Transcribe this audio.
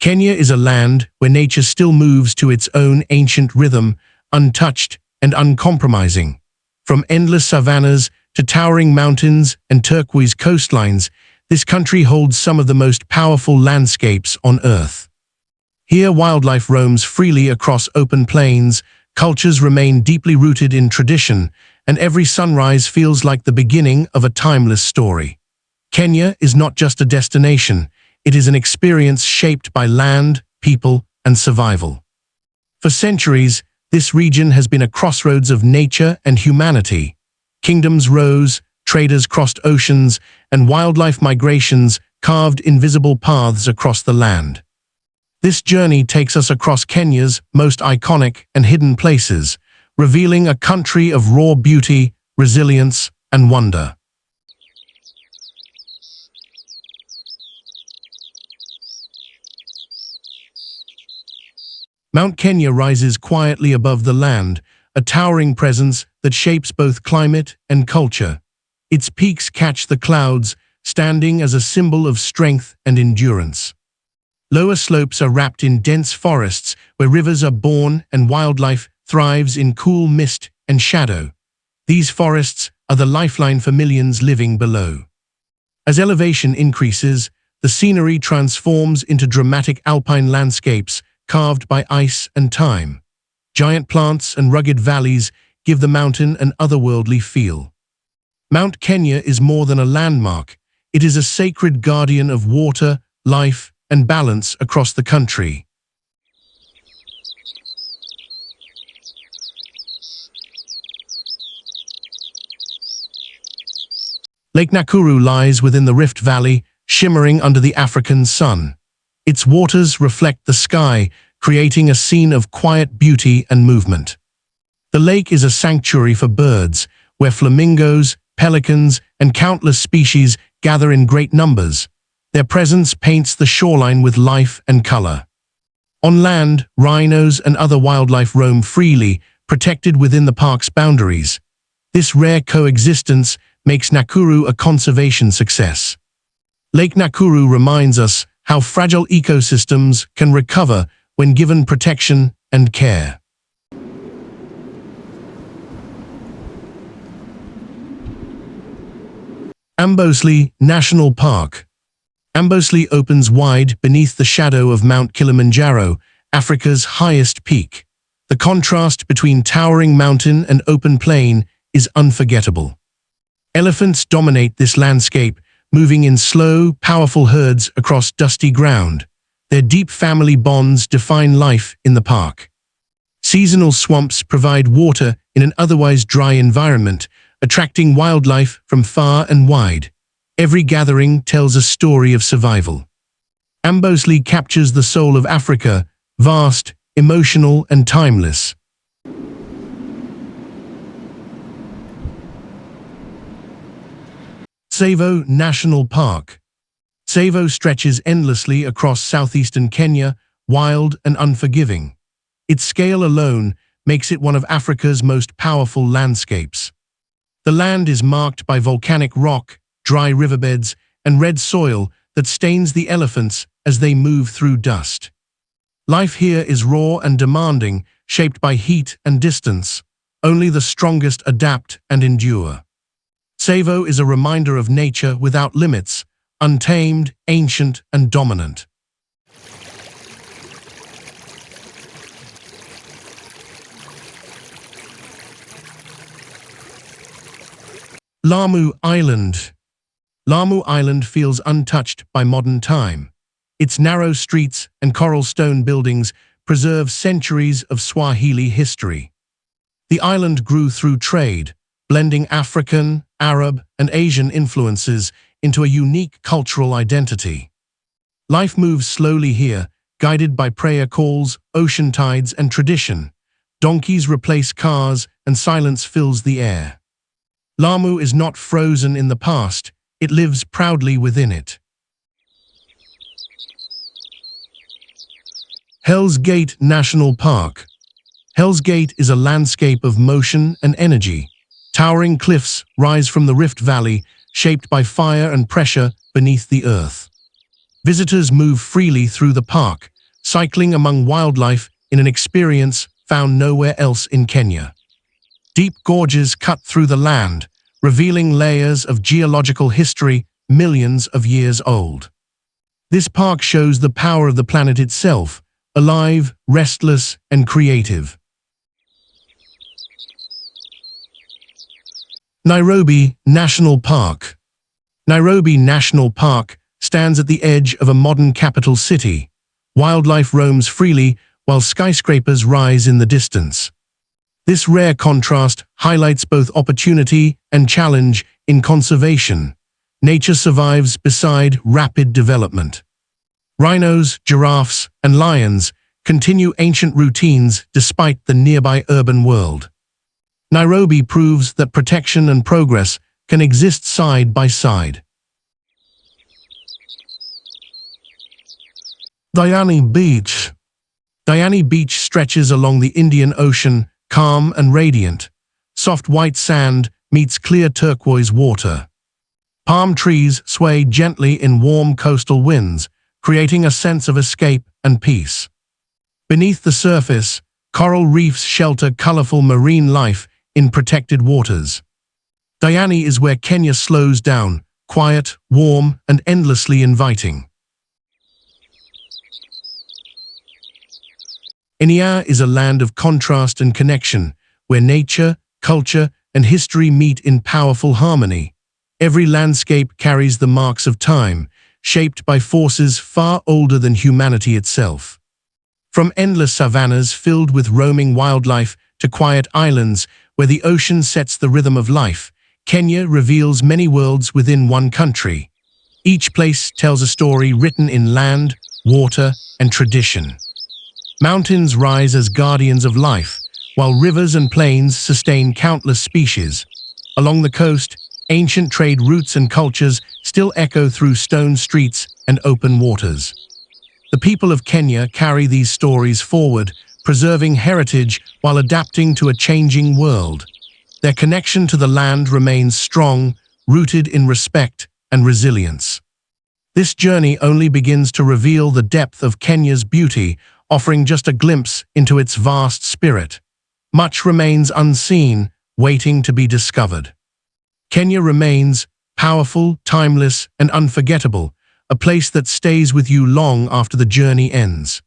Kenya is a land where nature still moves to its own ancient rhythm, untouched and uncompromising. From endless savannas to towering mountains and turquoise coastlines, this country holds some of the most powerful landscapes on Earth. Here, wildlife roams freely across open plains, cultures remain deeply rooted in tradition, and every sunrise feels like the beginning of a timeless story. Kenya is not just a destination, it is an experience shaped by land, people, and survival. For centuries, this region has been a crossroads of nature and humanity. Kingdoms rose, traders crossed oceans, and wildlife migrations carved invisible paths across the land. This journey takes us across Kenya's most iconic and hidden places, revealing a country of raw beauty, resilience, and wonder. Mount Kenya rises quietly above the land, a towering presence that shapes both climate and culture. Its peaks catch the clouds, standing as a symbol of strength and endurance. Lower slopes are wrapped in dense forests where rivers are born and wildlife thrives in cool mist and shadow. These forests are the lifeline for millions living below. As elevation increases, the scenery transforms into dramatic alpine landscapes carved by ice and time. Giant plants and rugged valleys give the mountain an otherworldly feel. Mount Kenya is more than a landmark. It is a sacred guardian of water, life, and balance across the country. Lake Nakuru lies within the Rift Valley, shimmering under the African sun. Its waters reflect the sky, creating a scene of quiet beauty and movement. The lake is a sanctuary for birds, where flamingos, pelicans, and countless species gather in great numbers. Their presence paints the shoreline with life and color. On land, rhinos and other wildlife roam freely, protected within the park's boundaries. This rare coexistence makes Nakuru a conservation success. Lake Nakuru reminds us how fragile ecosystems can recover when given protection and care. Amboseli National Park. Amboseli opens wide beneath the shadow of Mount Kilimanjaro, Africa's highest peak. The contrast between towering mountain and open plain is unforgettable. Elephants dominate this landscape, moving in slow, powerful herds across dusty ground. Their deep family bonds define life in the park. Seasonal swamps provide water in an otherwise dry environment, attracting wildlife from far and wide. Every gathering tells a story of survival. Amboseli captures the soul of Africa, vast, emotional, and timeless. Tsavo National Park. Tsavo stretches endlessly across southeastern Kenya, wild and unforgiving. Its scale alone makes it one of Africa's most powerful landscapes. The land is marked by volcanic rock, dry riverbeds, and red soil that stains the elephants as they move through dust. Life here is raw and demanding, shaped by heat and distance. Only the strongest adapt and endure. Tsavo is a reminder of nature without limits, untamed, ancient, and dominant. Lamu Island. Lamu Island feels untouched by modern time. Its narrow streets and coral stone buildings preserve centuries of Swahili history. The island grew through trade, blending African, Arab, and Asian influences into a unique cultural identity. Life moves slowly here, guided by prayer calls, ocean tides, and tradition. Donkeys replace cars, and silence fills the air. Lamu is not frozen in the past, it lives proudly within it. Hell's Gate National Park. Hell's Gate is a landscape of motion and energy. Towering cliffs rise from the Rift Valley, shaped by fire and pressure beneath the earth. Visitors move freely through the park, cycling among wildlife in an experience found nowhere else in Kenya. Deep gorges cut through the land, revealing layers of geological history millions of years old. This park shows the power of the planet itself, alive, restless, and creative. Nairobi National Park. Nairobi National Park stands at the edge of a modern capital city. Wildlife roams freely while skyscrapers rise in the distance. This rare contrast highlights both opportunity and challenge in conservation. Nature survives beside rapid development. Rhinos, giraffes, and lions continue ancient routines despite the nearby urban world. Nairobi proves that protection and progress can exist side by side. Diani Beach. Diani Beach stretches along the Indian Ocean, calm and radiant. Soft white sand meets clear turquoise water. Palm trees sway gently in warm coastal winds, creating a sense of escape and peace. Beneath the surface, coral reefs shelter colorful marine life in protected waters. Diani is where Kenya slows down, quiet, warm, and endlessly inviting. Kenya is a land of contrast and connection, where nature, culture, and history meet in powerful harmony. Every landscape carries the marks of time, shaped by forces far older than humanity itself. From endless savannas filled with roaming wildlife to quiet islands where the ocean sets the rhythm of life, Kenya reveals many worlds within one country. Each place tells a story written in land, water, and tradition. Mountains rise as guardians of life, while rivers and plains sustain countless species. Along the coast, ancient trade routes and cultures still echo through stone streets and open waters. The people of Kenya carry these stories forward, preserving heritage while adapting to a changing world. Their connection to the land remains strong, rooted in respect and resilience. This journey only begins to reveal the depth of Kenya's beauty, offering just a glimpse into its vast spirit. Much remains unseen, waiting to be discovered. Kenya remains powerful, timeless, and unforgettable, a place that stays with you long after the journey ends.